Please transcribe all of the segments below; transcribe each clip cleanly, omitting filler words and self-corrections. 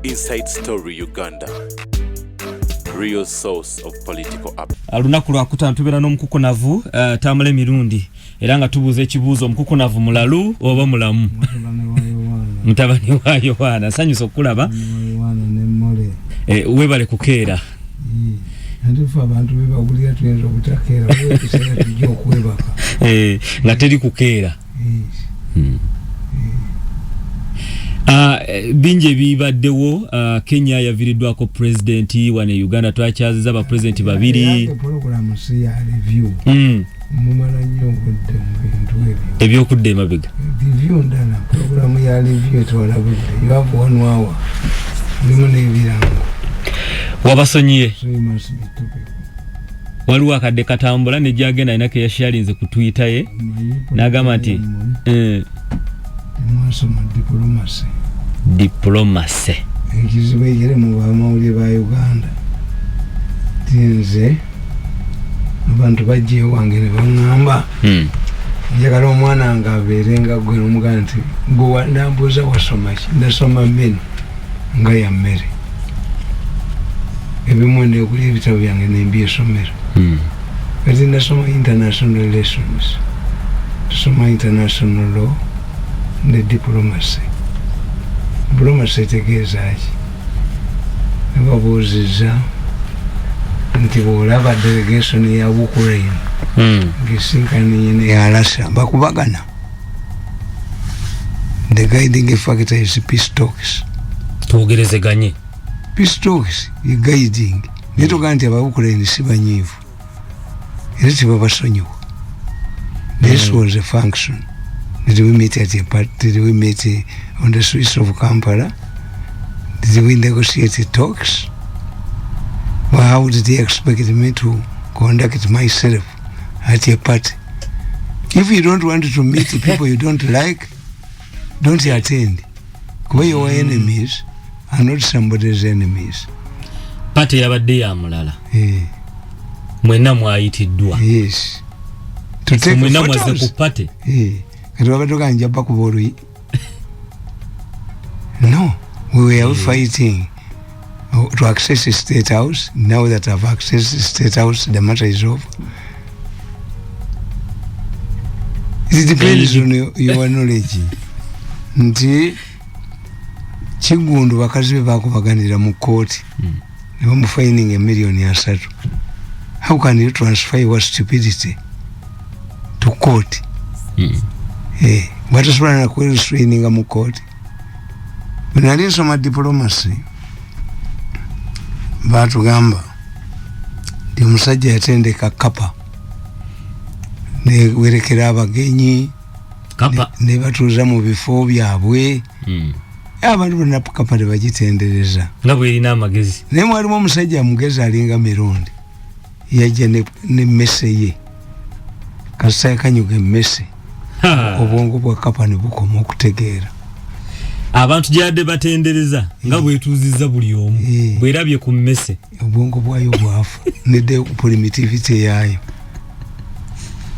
Inside Story Uganda. Real source of political up. Alunaku lwakutano tubeera n'omukukunavu Tamale Mirundi era nga tubuuza ekibuuzo omukukunavu mulalu oba mulamu. Mutabani wa Yohana sanyusa okulaba. Webale kukeera. Ndifa abantu bebagulira tuyinza okutakeera weekisera tujja okwebaka. Nga teri kukeera. Binje bibaddewo Kenya yaviiriddwako president wane Uganda twakyaziza ba president babiri. Program si ya review. Mumala nnyo okudde mu bintu ebyokudde emabega. Review ndala program ya review etwalabudde. You have 1 hour. Mulimu n'ebirango. Wabasonyiye. So you must be topic. Waliwo akadde katambula ne gyagenda inake ya sharinze ku Twitter ye. N'agamba nti Mwasoma diplomacy. Diplomacy. Ekizibu ekiri mu bamawulire ba Uganda. Tinze abantu bajje wange ne baŋŋamba. Njagala omwana nga abeerenga gwe n'omugamba nti gwe ndambuuza wasoma ki? Ndasoma mmere nga ya mmere. Ebimu ndekuli ebitabo byange nembi esomero. Kati ndasoma international relations. Tusoma international law ne diplomacy. Diplomacy tegeeza ki? Nebabuuzizza nti bw'olaba delegation ya Ukraine ng'esinkaniye neya Russia bakubagana. The guiding factor is peace talks. Twogerezeganye. Peace talks is guiding. Netoga nti aba Ukraine si banyiivu. Era tebabasonyiwa. This was a function. Did we meet at a party? Did we meet on the streets of Kampala? Did we negotiate talks? Well, how did they expect me to conduct myself at a party? If you don't want to meet people you don't like, don't attend. Because your enemies are not somebody's enemies. Party yabadde ya mulala. Mwena mwayitiddwa. Yes. To take mwena mwaze ku party. No, we were fighting to access the State House. Now that I've accessed the State House, the matter is over. It depends on your knowledge. Nti Chigundu bakazi be bakubaganira mu court. Ne bamufining $1 million. How can you transfer your stupidity to court? Batasobola na kwerestraininga mu court. Nali nsoma diplomacy batugamba ndi omusajja yatendeka kapa ne werekera abagenyi kapa ne batuuza mu bifo byabwe. Abantu bonna kapa bagitendereza nga bwe erina amagezi. Naye mwalimu omusajja mugezi alinga Mirundi yajja ne messe ye kasita yakanyuga emmese. Obwongo bwa kapa ne bukoma okutegeera. Abantu gyadde batendereza nga bwetuuzizza buli omu bwerabye ku mmese. Obwongo bwayo bwafu nedde primitivity yayo.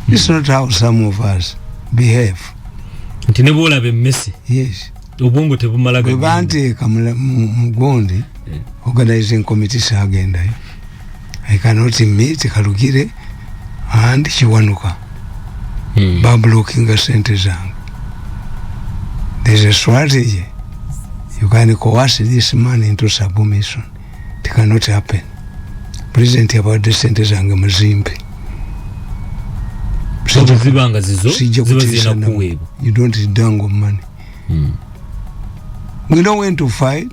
It's not how some of us behave. Nti ne bwolaba emmese. Yes. Obwongo tebumala gagenda. Bwe banteeka mu Gondi organizing committee saagendayo. I cannot meet Kalugire and Kiwanuka. Blocking sente zangu. There's a strategy. You can coerce this man into submission. It cannot happen. President about the sente zangu mazimbe. Zibanga zizo ziba zina kuweebwa. You don't dangle money. We know when to fight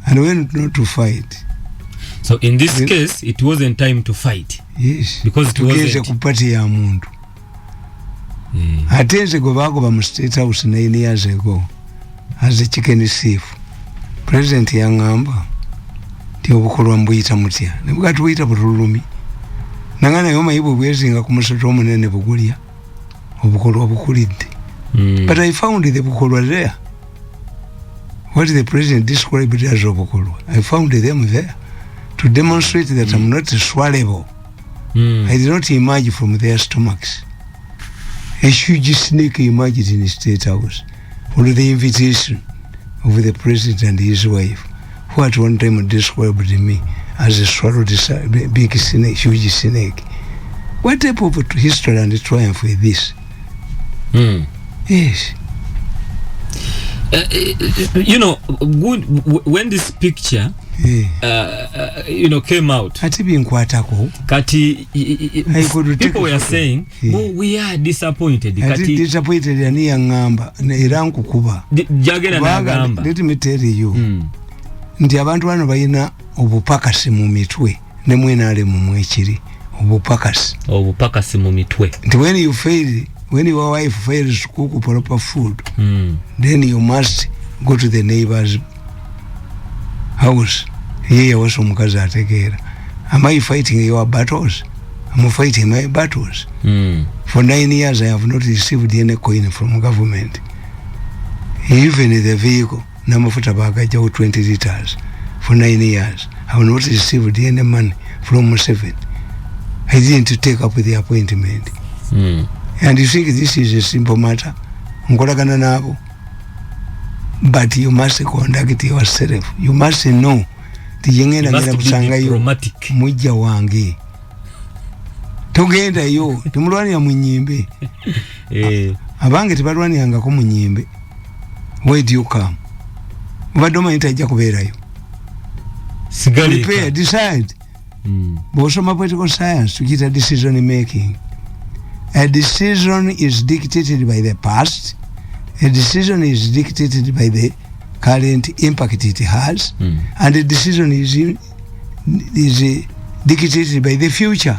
and when not to fight. So in this case it wasn't time to fight. Yes. Because it wasn't ku party ya muntu. Atenze go bagoba mu State House 9 years ago as a chicken thief. President yangamba ti obukolwa mbuyita mutya. Ne bugatu buyita butulumi. Nangana yoma yibo bwezinga ku musoto omunene bugulya. Obukolwa bukulidde. But I found the bukolwa there. What the president described as obukolwa. I found them there to demonstrate that I'm not swallowable. I did not emerge from their stomachs. A huge snake emerged in the State House. Under the invitation of the president and his wife, who at one time described me as a swallowed big snake, huge snake. What type of history and triumph is this? Yes. You know, when this picture you know, came out, kati people were saying, oh, we are disappointed. Kati disappointed yani yangamba era nkukuba. Jagera na ngamba. Let me tell you. Nti abantu bano bayina obupakasi mu mitwe ne mwenale mu mwekiri. Obupakasi mu mitwe. Nti when your wife fails to cook proper food, then you must go to the neighbor's house. Here was omukazi ategeera. Am I fighting your battles? I'm fighting my battles. For 9 years I have not received any coin from government. Even the vehicle, namafuta bagajawo 20 liters. For 9 years I have not received any money from Museveni. I didn't take up the appointment. And you think this is a simple matter? Nkolagana nabo. But you must conduct yourself. You must know. Tiyengena ngera kusanga yo mujja wange. Tugenda yo, tumulwani ya munyimbe. Abange tibalwani yanga ko munyimbe. Where do you come? Badoma itajja kubeera yo. Sigali. Prepare, decide. Bosoma political science to get a decision making. A decision is dictated by the past. A decision is dictated by the current impact it has, and the decision is dictated by the future.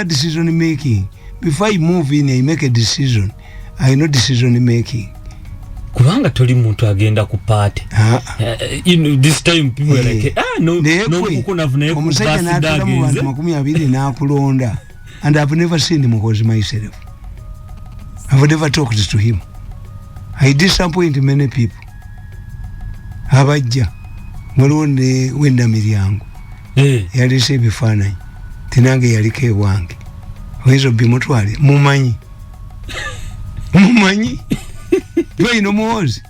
Decision making. Before I move in, I make a decision. I know decision making. Kubanga toli muntu agenda ku party. This time people are like, no kuko navune ku omusajja n'atula mu bantu 20 n'akulonda, and I've never seen him cause myself. I've never talked to him. I disappoint many people. Abajja mulonde wenda miryango yalise ebifaananyi tinange yaliko ewange wezo bimutwale mumanyi you muwozi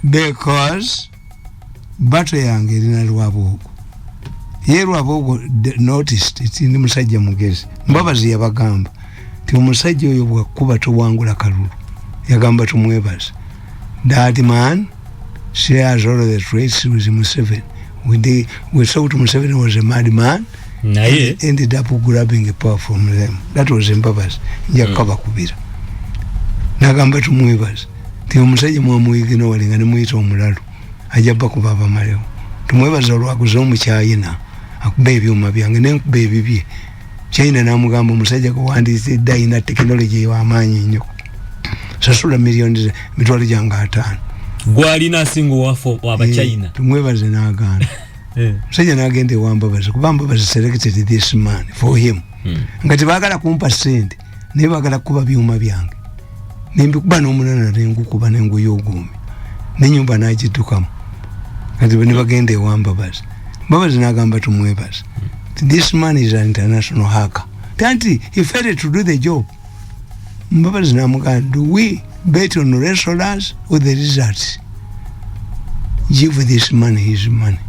because bato yange erina Lwabogo ye Lwabogo noticed itini musajja mugezi mbabazi yabagamba ti omusajja oyo bwakuba towangula kalulu yagamba tumwebaza that man shares all the traits with Museveni. We thought Museveni was a mad man and ended up grabbing a power from them. That was Mbabazi yakaba kubira nagamba tumwebaza ti omusajja mwamuyigina walinga ne muyita omulalu ajaba kubaba maleo tumwebaza olwaguza omukyayina akuba ebyuma byange nenkuba ebibye China namugamba omusajja kuwandiise dayina technology y'amaanyi nnyo sasula millions mitwalo janga 5 gwalina singo wafo waba China tumwebaze n'aganda musajja n'agende wambabaze kubamba baze selected this man for him ngati bagala kumpa sente naye bagala kuba byuma byange nembikuba n'omunana nengukuba n'enguyogumi n'ennyumba n'agiddukamu kati bwe bagende wambabaze mbabaze n'agamba tumwebaze this man is an international hacker tanti he failed to do the job. Mbabazi namugamba, do we bet on restaurants or the results? Give this man his money.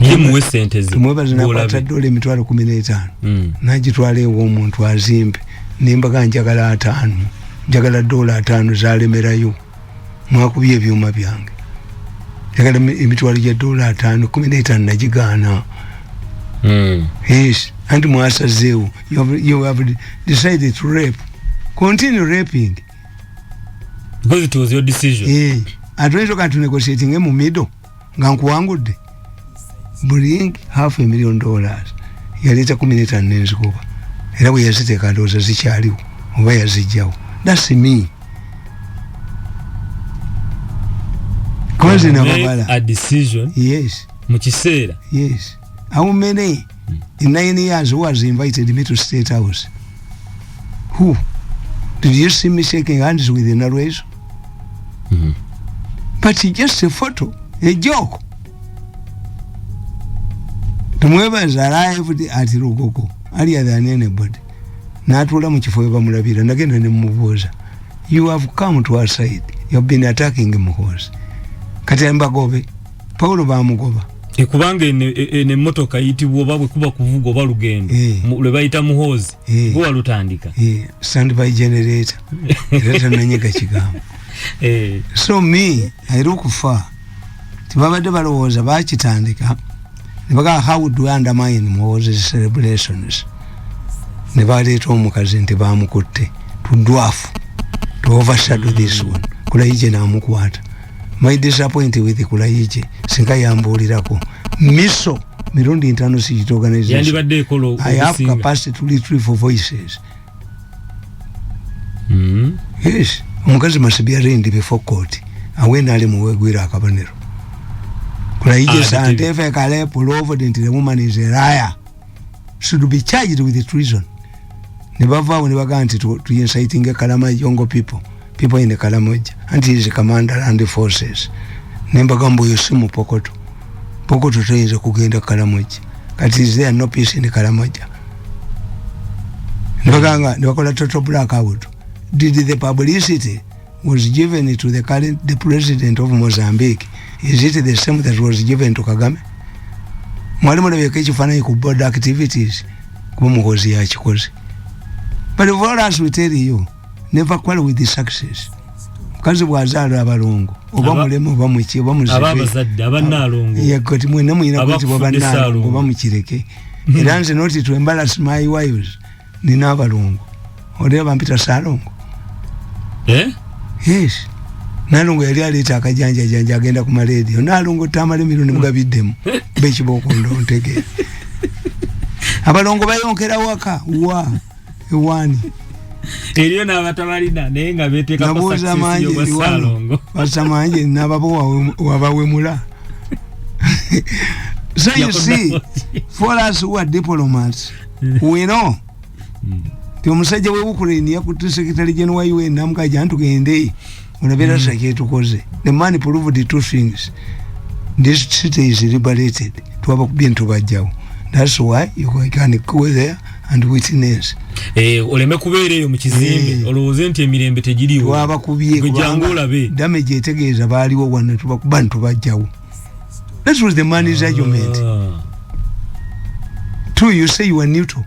Yimuwe sente ze. Mbabazi nakwata dola emitwalo 15 n'agitwala ewo omuntu azimbe nembaga njagala 5 njagala dola 5 zalemerayo mwakubye ebyuma byange njagala emitwalo gya dola 5 15 nagigaana. Yes, and mwasazeewo you have decided to rape. Continue raping because it was your decision. Atwezo kantu negotiating mu middle nga nkuwangudde bring $500,000 yaleta 15 nenzikuba era bwe yaziteeka ndowooza zikyaliwo oba yazijjawo. That's me. Cause nababala a decision. Yes. Mu kiseera. Yes. How many in 9 years who has invited me to State House? Who? Did you see me shaking hands with the narration? But it's just a photo, a joke. Tumwebaza arrived at Rugoko, earlier than anybody. Natula mu kifo bamulabira nagenda ne mubuuza. you have come to our side. You have been attacking Muhozi. Kati ambagobe, Paulo bamugoba. Kubanga ene motoka yitibwa babwe kuba kuvuga oba lugendo. Lwe bayita Muhozi. Gwa lutandika. Stand by generator. Reta nanyega kigambo. So me, I look far. Tibabadde balowooza bakitandika. Nibaga how do I undermine Muhozi's celebrations? Nebaleeta omukazi nti bamukutte. To dwarf. To overshadow this one. Kulaije namukwata. My disappointed with Kulaije. Singa yambulirako. Miso. Mirundi Internal Security Organization. I have capacity to retrieve for voices. Yes. Omukazi must be arraigned before court. Awena ali muwegwira akabanero. Kulaije Santefe Kale pull over into the woman is a liar. Should be charged with treason. Nebava nebaganti to inciting a Kalama younger people in the Kalamoja, and he is a commander and the forces. Nembagambo Yosimu Pokoto trains a cook in the Kalamoja. That is there no peace in the Kalamoja. Nebaganga, Nicola Toto Black out. Did the publicity was given to the president of Mozambique? Is it the same that was given to Kagame? Mwalimu Wekech Fana could board activities. Kumuhozi yachikozi. But the voters will tell you, never quarrel with the success. Because wazalo abalongo. Oba mulemu oba muchi oba muzibe. Abazadde abanalongo. Yakoti mwena mwina kuti oba nalongo oba muchireke. Era nze not to embarrass my wives. Nina abalongo. Oleba mpita salongo. Yes. Nalongo yali alita akajanja agenda ku radio. Nalongo Tamale Mirundi mugabiddemu. Bekiboko ndo ntege. Abalongo bayonkera waka ewani. Eriyo n'abatabalina naye nga beteeka ko success yo basalongo. Basamanje n'ababo wabawemula. So you see, for us who are diplomats, we know. Omusajja w'Ukraine yakutte Secretary General UN namukaja ntugende. Unabera sake tukoze. The man proved two things. This city is liberated. Tuwaba kubintu bajjawo. That's why you can go there and witness. Oleme kubeereyo mu kizimbe olowooze nti emirembe tegiriwo. Waba kubye kubanga damage etegeeza baaliwo wano tubakuba ntubajjawo. That was the man's argument. Two, you say you are neutral.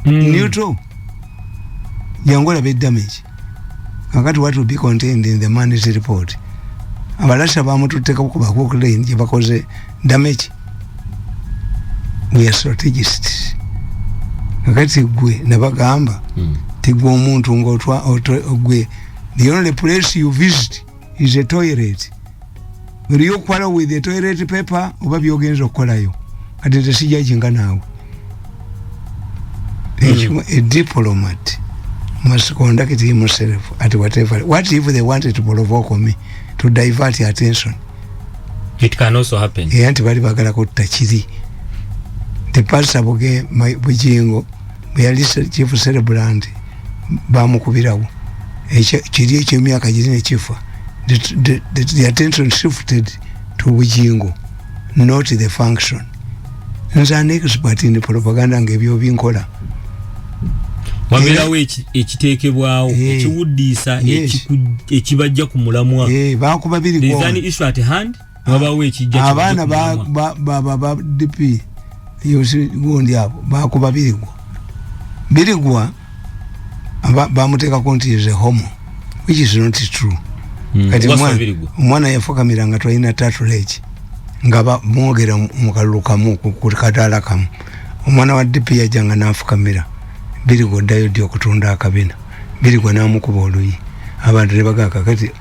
Neutral. Yangola be damage. Kakati what will be contained in the man's report. Abalasha bamututeka kuba Ukraine gye bakoze damage. We are strategists. Kakati gwe nabagamba tigwe omuntu ngotwa ogwe. The only place you visit is a toilet. Will you quarrel with the toilet paper oba byogenza okolayo? Kati tesijajinga nawe. A diplomat must conduct himself at whatever. What if they wanted to provoke me, to divert attention? It can also happen. Anti bali bagala kutachiri. The pastor boge bujingo buyalisa chief celebrant bamukubirawo. Kiri ekyemyaka girine chifa. The attention shifted to bujingo, not the function. Nza an expert in propaganda ngebyo binkola. Wabirawo ekiteekebwawo ekiwuddisa ekibajja ku mulamwa. Bakuba biri go. Is an issue at hand? Wabawo ekijja abaana ba DP yosi gondi abo bakuba birigwa bamuteka konti is a homo, which is not true. Kati mwana yafukamira nga twalina tatu lechi nga mwogera mukalukamu kukatala kamu. Omwana wa DP yajanga nafukamira birigwa ddayo dio kutunda akabina. Birigwa namukuba oluyi. Abantu nebagaka kati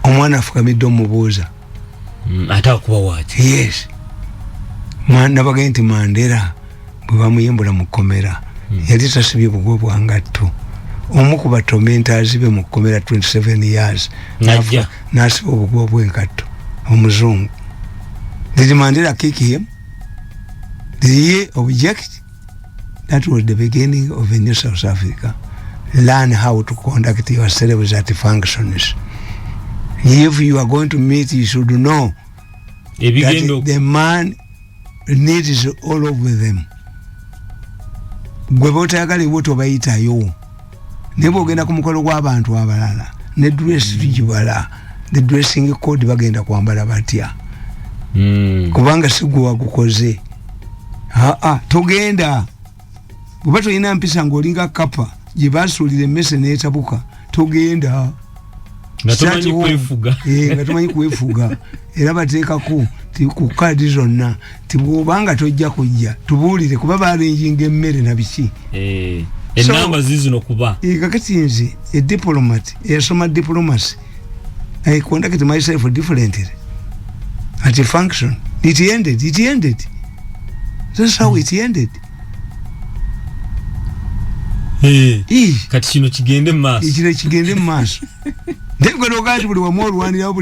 omwana afukamidde omubuuza. Atakuba wachi. Yes. Nabaga nti Mandela bwe bamuyembula mu kkomera yali tasibye bugwo bwangatto. Omu ku batormentors be mu kkomera 27 years nasiba obugwo bw'enkatto omuzungu. Did Mandela kick him? Did he object? That was the beginning of a new South Africa. Learn how to conduct yourselves at functions. If you are going to meet, you should know that the man needs all of them. Gwebota yakali woto baitayo. nebo ogenda ku mukolo gw'abantu abalala ne dress tujibala the dressing code bagenda kwambala batya kubanga sigwa gukoze togenda bubato ina mpisa ngolinga kapa jibasulire mese netabuka togenda ngatumanyi kwefuga ngatumanyi kwefuga era bateeka ku kadi zonna tibubanga tojja kujja tubulire kuba balenjinga emmere na biki enamba zizino kuba kakati nze a diplomat eyasoma diplomacy I conducted myself differently at a function. It ended. That's how it ended. Kati kino kigende maaso. Ikire kigende maaso. Ndego lokati buli wamolwanira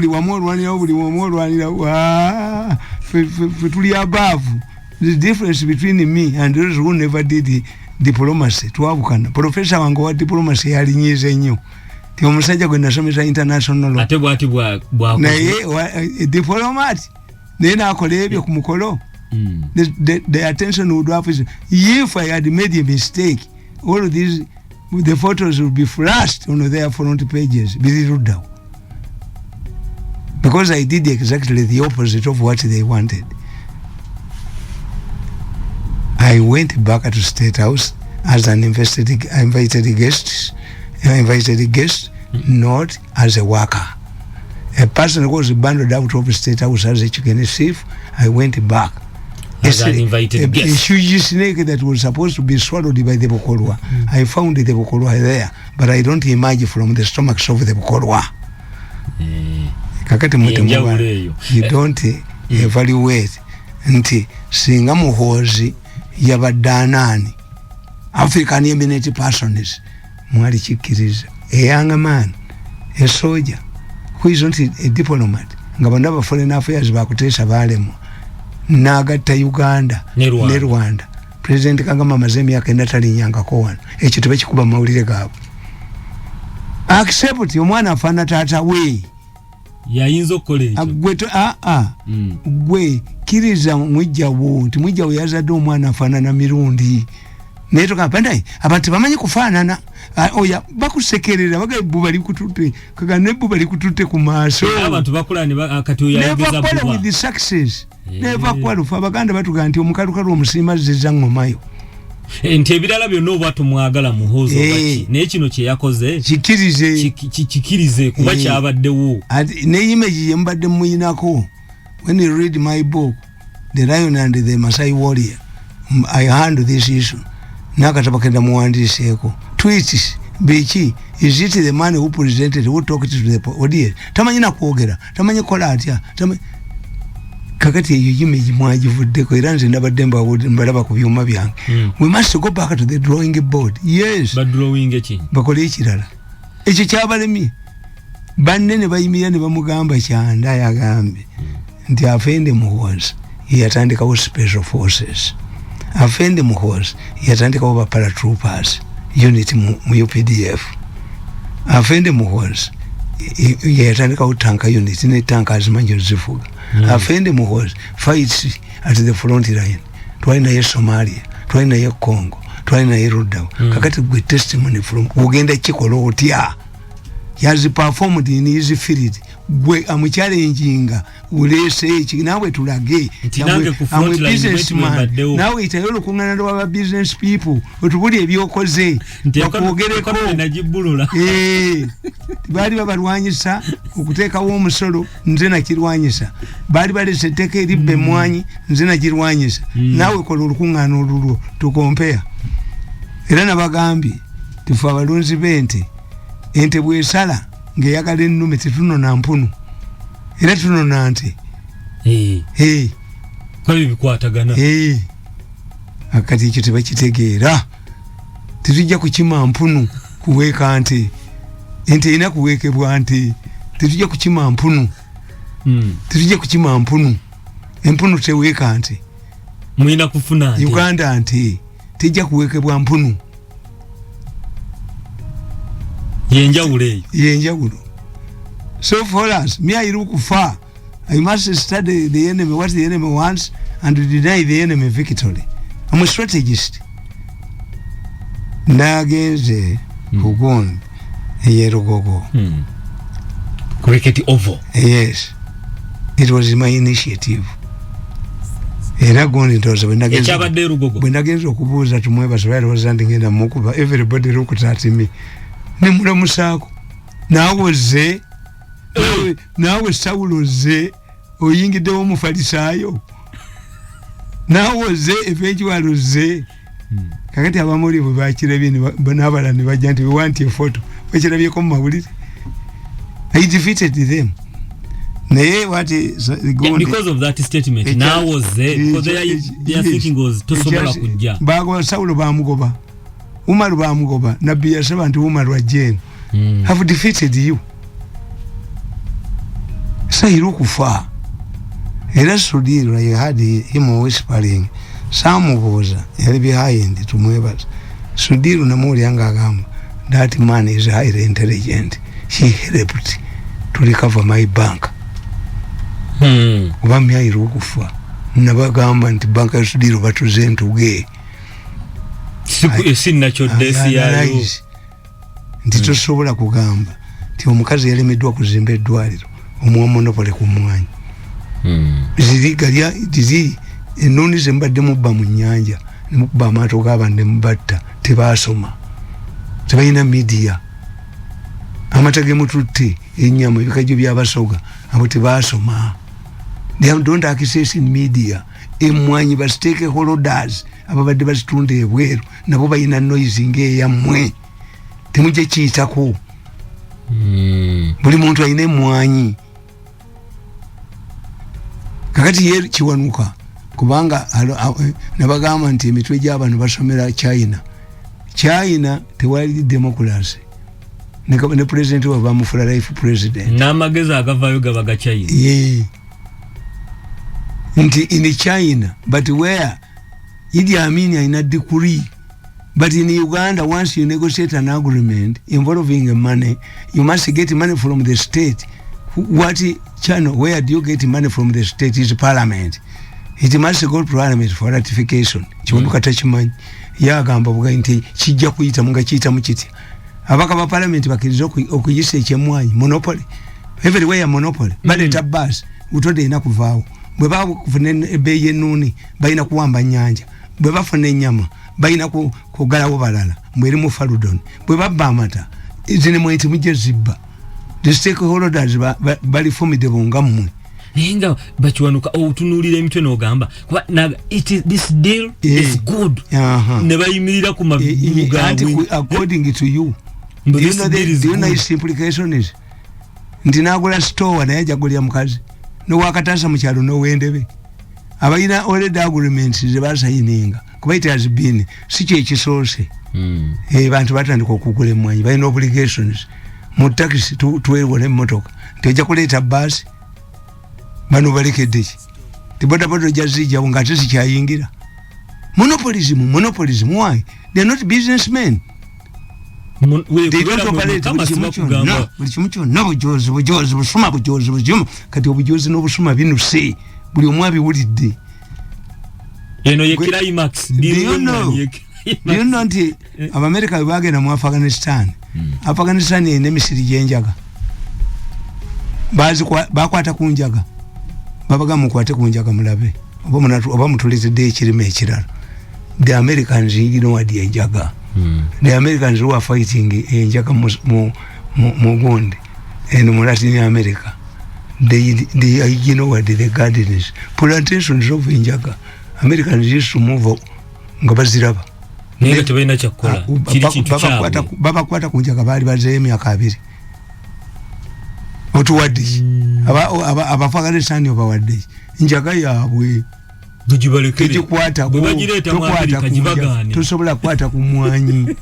tuli above. The difference between me and those who never did diplomacy twabukana. Professor wangu wa diplomacy yali nyize nnyo. Ti omusajja gwe nasomesa international ate bwati bwa naye diplomat nena akola ebyo ku mukolo the attention would have if I had made a mistake all of these the photos would be flashed on their front pages down because I did exactly the opposite of what they wanted. I went back to State House as an invited guest, not as a worker. A person who was bundled out of State House as a chicken thief, I went back. As an invited guest. A huge snake that was supposed to be swallowed by the Bokolwa. I found the Bokolwa there, but I don't emerge from the stomachs of the Bokolwa. Kakati mutemuwa, you don't evaluate. Nti, singa muhozi yabadanani. African eminent persons. Mwali chikiriza. A young man, a soldier, who is not a diplomat. Ngabandaba foreign affairs bakutesa balemu. Nagatta Uganda ne Rwanda. President Kagame mazemi yake natali nyanga kowana. Echo tebekikuba mawulire gaabo. Accept omwana afana tata we. Yayinza okukola ekyo. Gweto gwe kiriza mwijjawo nti mwijjawo yazadde omwana afaanana Mirundi. Neto kapandai abantu bamanyi kufaanana oya bakusekerera bagabu bali kutute kaga nebu bali kutute ku maaso abantu bakula ne akati oyayogeza bwa with the success never qualify baganda batuga nti omukalukalu omusima zizza ngomayo ente ebirala byonna obwatu mwagala muhozo baki naye kino kye yakoze kikirize kuba kyabaddewo ne image yembadde muyinako when you read my book The Lion and the Masai Warrior I handle this issue nakataba kenda muwandiseeko tweets biki is it the man who presented who talked to the audience tamanyi na kwogera tamanyi kola atya kakati eyo image mwagivuddeko era nze ndabadde mbalaba ku byuma byange we must go back to the drawing board. Yes, but drawing eki bakole ekirala ekyo kyabalemi banne ne bayimira ne bamugamba kyanda yagambe nti afende muhoza yatandikawo special forces afende muhoza yatandikawo ba paratroopers unit mu UPDF afende muhoza yatandikawo tanka unit ne tanka azimanyi zifuga afende muhoza fights at the front line twalina ye Somalia twalina ye Congo twalina ye Rwanda kakati gwe testimony from ugenda kikola otya yazi performed in his field gwe amuchallenging ulese echi nawe tulage amwe businessman nawe itayolo kungana ndo wa business people otubuli ebyokoze bakogereko najibulula bali babalwanyisa okuteeka wo musolo nze nakirwanyisa bali seteka eribbe mwanyi nze nakirwanyisa nawe kola olukungana olulwo tukompea era nabagambi tufa abalunzi bente ente bwesala ngeyagala ennume tetunona mpunu era tunona nte kwabi bikwatagana akati ekyo tebakitegeera tetujja kukima mpunu kuweeka nte ente ina kuweekebwa nte tetujja kukima mpunu tetujja kukima mpunu empunu teweeka nte mwina kufuna nte Uganda nte tejja kuweekebwa mpunu yenjawulo. So for us, me I look far. I must study the enemy, what the enemy wants, and to deny the enemy victory. I'm a strategist. Nagenze Bugundi Yerugogo. Cricket Oval. Yes. It was my initiative. Era Gundi ntoza bwenagenza okubuuza tumwebaza bali wazandi ngenda mukuba everybody looked at me. Ne mulamusako. Nawe Saulo ze oyingidde omufalisayo. Nawe ze eventually ze. Kakati abamuli bwe bakirabye n'abala ne bajja nti we want a photo. Bakirabyeko mu mawulire. I defeated them. Because of that statement, now was there because their thinking was to somola kujja. Bago Saulo bamugoba. Umaru bamugoba. Nabbi yasaba nti Umaru ajeni. Have defeated you. Sairu kufa. Era Sudiro, you had him whispering. Samuboza, yali behind tumwebaza. Sudiro namuli anga agamba. That man is highly intelligent. He helped to recover my bank. Ubami airu kufa. Nabagamba nti banka ya Sudiro batuze ntuge. Sinna kyodesi yayo. Nti tosobola kugamba. Ti omukazi yalemeddwa kuzimba eddwaliro. Omuwamonopole ku mwanyi. Ziri ennoni ze mbadde mubba mu nnyanja ne mukuba amaato g'abandi mubatta tebaasoma. Tebalina media. Amata gemututte ennyama ebikajjo by'abasoga abo tebaasoma. They don't access in media. Emmwanyi ba stakeholders ababadde bazitunda ebweru nabo balina noise ng'eyammwe. Temujje kiyitako. Buli muntu alina emmwanyi. Kakati ye kiwanuka kubanga nabagamba nti emitwe gy'abantu basomera China tewali democracy. Ne president wa bamufula life president. N'amagezi agavayo gabaga China. Yeah. In China, but where Idi Amin in a degree. But in Uganda, once you negotiate an agreement involving money, you must get money from the state. What channel, where do you get money from the state is parliament. It must go to parliament for ratification. Chibuka tachimanyi. Ya gamba buga nti kijja kuyita munga kiyita mukiti. Abaka ba parliament bakiriza okuyisa ekyemwanyi monopoly. Everywhere monopoly. Bale tabas utode ina kuvaawo. Bwe bakufuna ebbeeyi ennuni balina kuwamba nnyanja. Bwe bafuna ennyama balina kugalawo balala. Mweri mu faludon. Bwe babba amata izine mwenti mujje zibba. The stakeholders bali formidable ngammwe. Nenga bachiwanuka otunulira emitwe n'ogamba kuba this deal is good. Ne bayimirira ku mabuga according to you. Do you know its implication is? Ndinagula store naye jagulya mukazi. No wakatasa mu kyalo no wendebe. Abayina already agreements ze basayininga. Kuba it has been si kye kisoose. Bantu batandika okugula emmwanyi balina obligations. Mu taxi tuwewole emmotoka tejja kuleeta basi bano balekedde ki tibodaboda jazija nga tezikyayingira. Monopolism, why? They're not businessmen. They don't operate buli kimu kyonna bujozi busuma bujozi kati obujozi n'obusuma binuse buli omu abiwulidde. Eno ye climax. Do you know nti Abamerika bwe bagenda mu Afghanistan Afghanistan ene Misiri gyenjaga bakwata ku njaga babaga mukwate ku njaga mulabe oba mutulizidde ekirime ekirala. The Americans ignored the enjaga. The Americans who are fighting enjaga mu Gundi and mu Latin America, they ignored the gardens plantations of enjaga. Americans used to move nga baziraba. Nega tebalina kyakola kiri kintu kyabwe babakwata ku njaga baali bazeeyo emyaka 2 otuwadde Abafghanistan obawadde njaga yaabwe tugikwata tosobola kukwata ku mwanyi.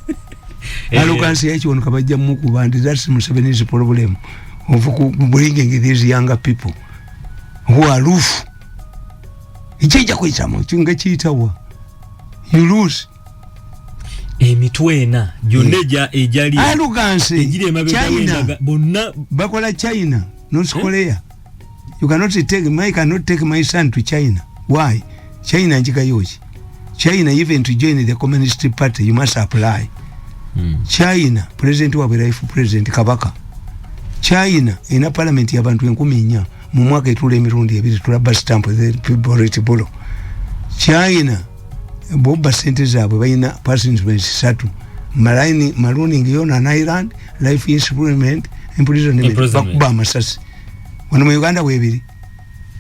Alokansi yakiwonuka bajja mukuba nti that's Museveni's problem of bringing these younger people who are roof. Ijja kuyitamu kinga kiyitawa you lose. Emitwena gyonna ejali Arrogance. China bonna bakola China North Korea. You cannot take my son to China. Why? China njika yochi. China even to join the Communist Party you must apply. China president wa life president Kabaka. China ina parliament y'abantu 1,400 mu mwaka etula emirundi ebiri tulaba stamp the people bolo. China boba sente zaabwe bayina persons 3 malaini maroning yona na Ireland life imprisonment bakuba amasasi wano mu Uganda webiri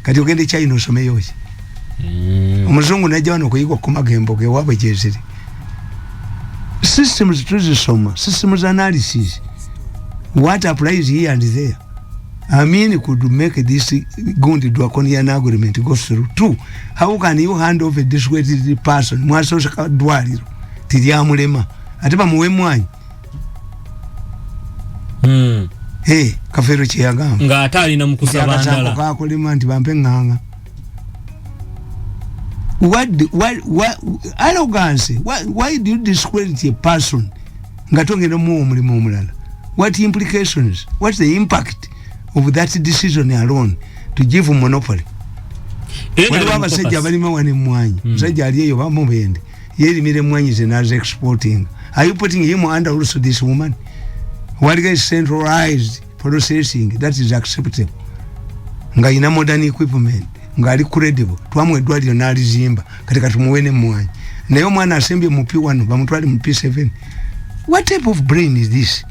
kati ogende China osome yoki omuzungu najja wano kuyigwa ku magembo ge wabwe jeziri systems tuzisoma systems analysis what applies here and there. I mean, could make this going to draconian agreement go through too. How can you hand over this way to the person? Mwaso dwali tidia mulema atiba muwe mwanyi kafero chiyagamba nga atali na mkusabandala kwa kulima nti bampe nganga. What arrogance? Why do you discredit a person ngatonge no mu mulimo omulala? What implications? What's the impact of that decision alone to give monopoly? Wale abasajja balima wane mwanyi musajja aliyeyo bamubende yerimire mwanyi zenaze exporting. Are you putting him under also this woman? What is centralized processing that is acceptable? Nga ina modern equipment nga ali credible twamwe dwalio nali zimba katika tumuwene mwanyi nayo mwana asembe mu P1 bamutwali mu P7. What type of brain is this?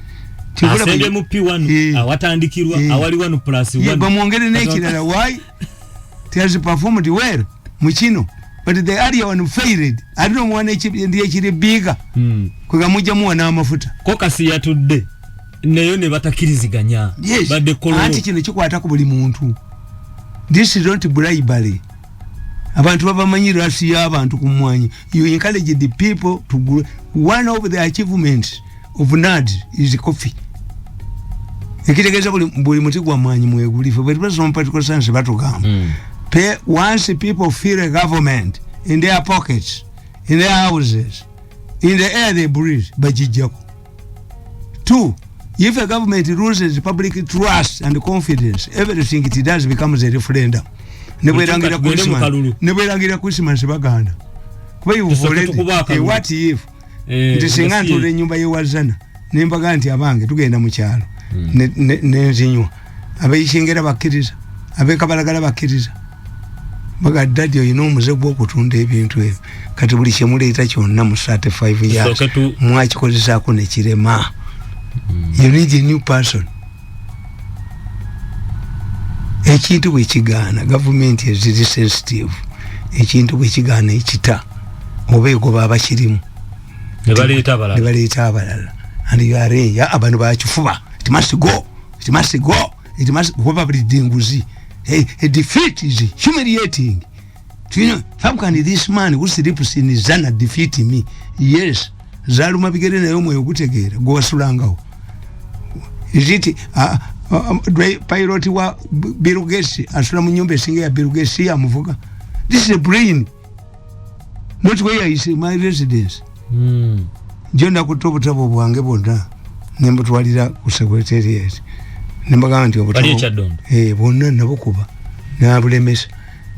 Asende mu P1 awatandikirwa awali 1 plus 1 bamwongere nekirala why he has performed well muchino but the area one failed. I don't want to ndiye kiri bigger kwa mujja muwa amafuta ko kasi yatudde neyo ne batakiriziganya badde kololo anti kino kikwata ku buli muntu. This is not bribery. Abantu babamanyira asi y'abantu kumwanyi. You encourage the people to grow. One of the achievements of NAD is coffee. Ekitegeza buli muti gwa mwanyi mwegulife but person particular sense batugamba. Once people feel a government in their pockets, in their houses, in the air they breathe, bajijako. 2, if a government loses public trust and confidence, everything it does becomes a referendum. Nebwerangira Christmas baganda. Kuba you what if? Ndisinga ntule nyumba yewazana. Nembaga nti abange tugenda mu kyalo. Nezinywa. Abayishengera bakiriza. Abekabalagala bakiriza. Baga daddy oyino omuze gwo kutunda ebintu ebyo. Kati buli kyemuleta kyonna mu 35 years. Mwakikozesa ko ne kirema. You need a new person. Ekintu bwekigana government is very sensitive. Ekintu bwekigana ekita obego baba kirimu nebaleta abalala and you are ya abantu bakifuba it must go it must probably dinguzi. A defeat is humiliating. Do you know how can this man who sleeps in Zana defeat me? Yes, zaluma bigere nayo mwe okutegeera go wasulangawo. Is it pilot wa Bill Gates asula mu nyumba esinga ya Bill Gates amuvuga? This is a brain. Not where is my residence. Jonda kutobotabo bwange bonna nembutwalira ku secretariat. Nembaga nti obutabo bonna nabukuba nabulemesa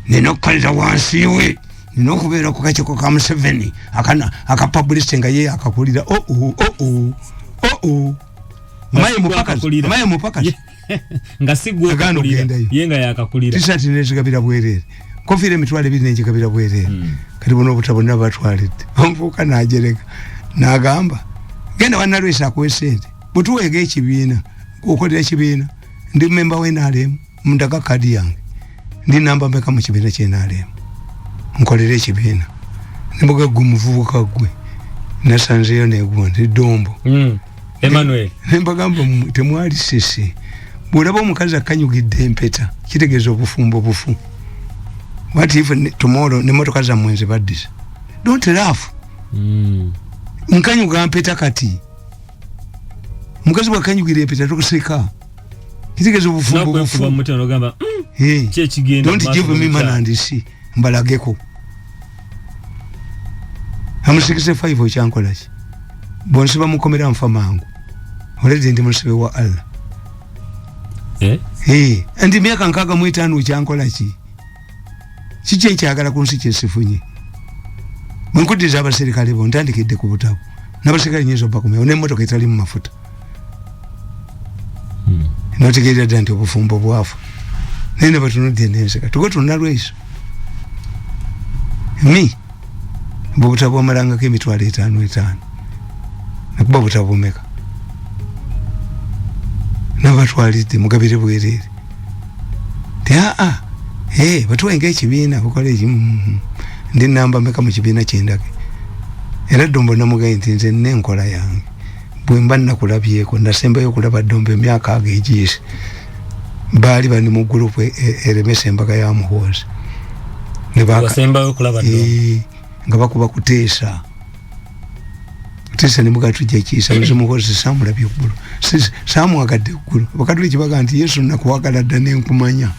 nenokalira wansi we ninokubeera ku kachiko ka Museveni akapublishe nga ye akakulira maye mupaka nga sigwe akakulira yenga yakakulira tisati nezigabira bwerere kofire mitwale biri nenjigabira bwerere kati bono obutabo nabatwalidde omvuka najereka nagamba genda wanalwesa akwesente butuwege ekibiina okolera ekibiina ndi member w'NRM mundaka kadi yange ndi namba mbeka mu kibiina ky'NRM nkolera ekibiina nimbuga gumuvubuka gwe nasanzeyo negwo ndi dombo Emmanuel nembagamba temwali sese bwolaba omukazi akanyugidde empeta kitegeeza obufumbo bufu. What if tomorrow nemotoka za mwenzi badisa? Don't laugh. Nkanyuga mpeta kati mukazi wakanyugire empeta tokuseka kitegeeza obufumbo bufu. Don't give me man and see mbalageko amusikise 5 okyankolaki bonsiba mukomera mfamangu oleze ndi musibe wa Allah andi miaka nkaga mu 5 okyankolaki kiche kyagala kunsi kyesifunye munkudiza abaserikale bo ntandikidde ku butabo n'abasirikale nyezo bakumya n'emmotoka etali mu mafuta n'otegeerera ddala nti obufumbo bwafu naye ne batunudde n'enseka tugo tunalweso bw'obutabo bwamalangako emitwalo 5 nakuba obutabo bumeka n'abatwalidde mugabire bwereere ti batuwenga ekibiina bukola ekimu ndi namba meka mu kibiina kyendage era Dombo namugaye nti nze n'enkola yange bwe mba nakulabyeko nasembayo okulaba Dombo emyaka ago egiyise baali bali mu gurupu eremesa embaga ya Muhoozi wasembayo okulaba Dombo nga bakuba kuteesa ne mugatujja ekiisa nze Muhoozi saamulabye eggulu saamuwagadde eggulu bakatuli kibaga nti Yesu nakuwagala dda nenkumanya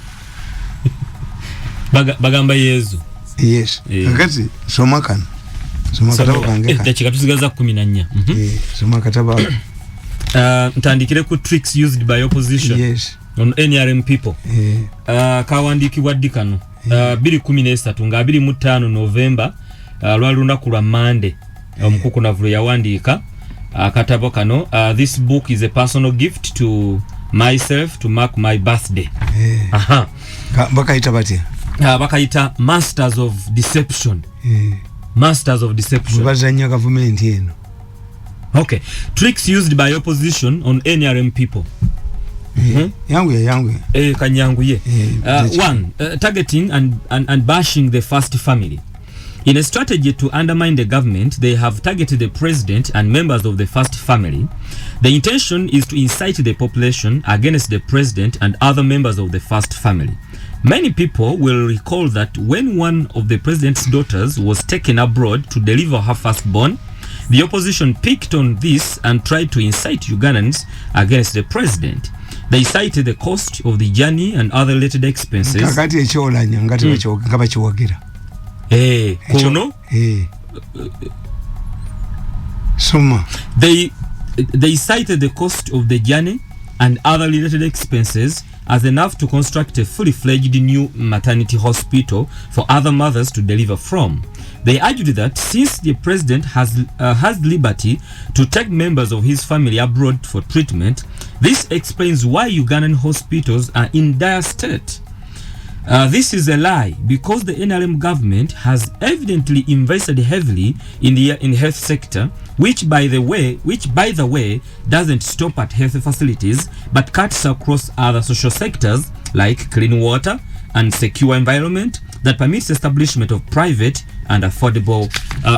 bagamba Yesu yes kakati soma kano soma katabo kange dakika tusigaza 14 soma katabo ntandikire ku tricks used by opposition yes on NRM people kawandikibwa ddikano 2013 nga 25 November lwali lunaku lwa Monday omukukunavu yawandiika akatabo kano this book is a personal gift to myself to mark my birthday bakaita batya bakaita masters of deception masters of deception bazanya government eno okay tricks used by opposition on NRM people yangu kanyanguye one targeting and bashing the first family. In a strategy to undermine the government, they have targeted the president and members of the first family. The intention is to incite the population against the president and other members of the first family. Many people will recall that when one of the president's daughters was taken abroad to deliver her firstborn, the opposition picked on this and tried to incite Ugandans against the president. They cited the cost of the journey and other related expenses. Kakati ekyolanya ngati bakiwagira. Guno? Soma. They cited the cost of the journey and other related expenses as enough to construct a fully-fledged new maternity hospital for other mothers to deliver from. They argued that since the president has liberty to take members of his family abroad for treatment, this explains why Ugandan hospitals are in dire state. This is a lie because the NRM government has evidently invested heavily in the health sector, which by the way doesn't stop at health facilities but cuts across other social sectors like clean water and secure environment that permits establishment of private and affordable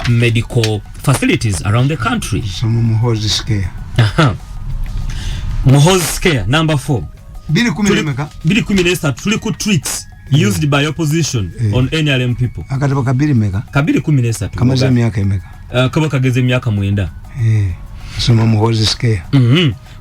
medical facilities around the country. Muhoozi scare. Muhoozi scare number 4. 2013 tuli ku tricks used by opposition on NRM people. Akatabo kabiri meka. Kabiri 13. Kamaze myaka emeka. Kaba kageze myaka 9. Soma Muhoozi scare.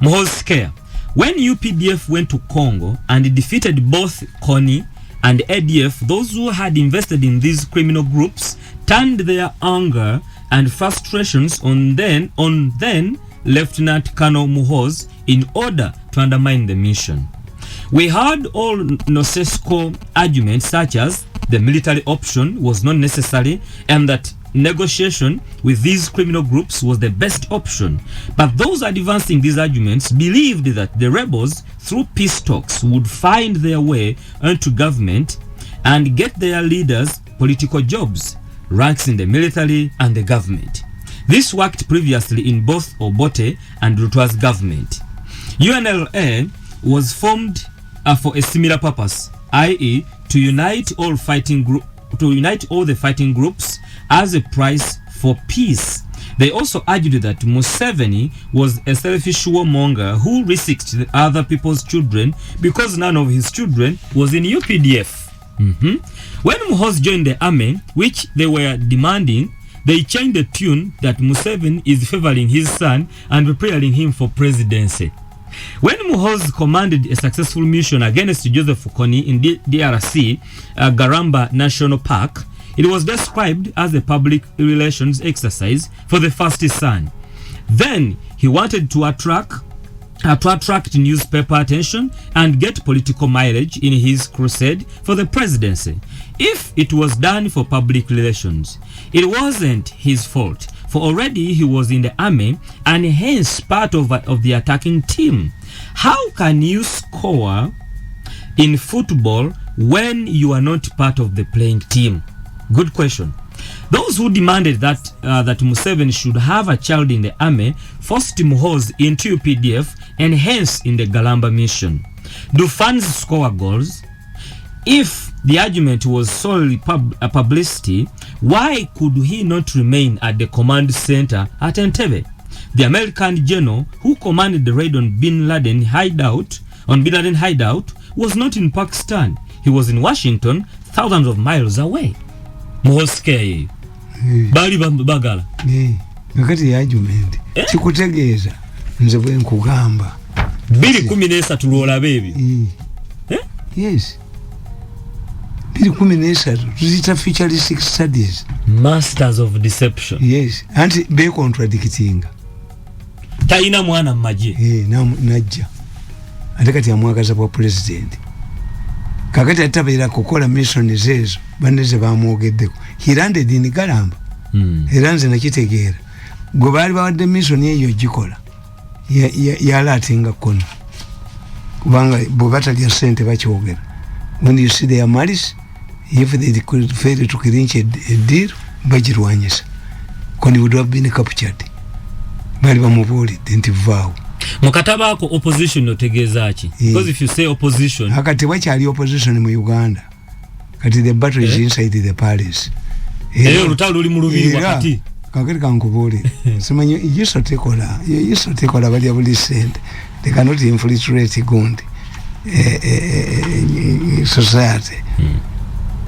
Muhoozi scare. When UPDF went to Congo and defeated both CONI and ADF, those who had invested in these criminal groups turned their anger and frustrations on then Lieutenant Colonel Muhoozi in order to undermine the mission. We heard all nonsensical arguments such as the military option was not necessary and that negotiation with these criminal groups was the best option. But those advancing these arguments believed that the rebels, through peace talks, would find their way into government and get their leaders political jobs, ranks in the military and the government. This worked previously in both Obote and Ruto's government. UNLA was formed for a similar purpose, i.e. to unite all the fighting groups as a price for peace. They also argued that Museveni was a selfish warmonger who risked other people's children because none of his children was in UPDF. When Muhoozi joined the army, which they were demanding, they changed the tune that Museveni is favoring his son and preparing him for presidency. When Muhoozi commanded a successful mission against Joseph Kony in DRC, Garamba National Park, it was described as a public relations exercise for the first son. Then he wanted to attract newspaper attention and get political mileage in his crusade for the presidency. If it was done for public relations, it wasn't his fault, for already he was in the army and hence part of the attacking team. How can you score in football when you are not part of the playing team? Good question. Those who demanded that Museveni should have a child in the army forced Muhoozi into UPDF and hence in the Galamba mission. Do fans score goals? If the argument was solely publicity, why could he not remain at the command center at Entebbe? The American general who commanded the raid on Bin Laden hideout was not in Pakistan. He was in Washington, thousands of miles away. Muhoozi bali bagala ngakati argument chikutegeeza nze bwe nkugamba 2013 tulola baby yes 2013 tuzita futuristic studies, masters of deception. Yes, anti be contradicting taina mwana mmaje najja ate kati amwagaza kwa president kakati atabeera kukola mission zezo baneze bamwogeddeko he landed in Galamba era nze nakitegeera gwe baali bawadde mission eyo gikola yalatinga kono kubanga bwe batalya ssente bakyogera. When you see their malice, if they could fail to clinch a deal bagirwanyisa koni would have been captured bali bamubuulidde nti vaawo mukataba ko opposition otegeeza ki because if you say opposition akati wakyali opposition mu Uganda kati the battle is inside the palace lutalo luli mu lubiri wakati kakati kankubuulire simanyi yiso tekola bali abuli sente they cannot infiltrate Gundi society.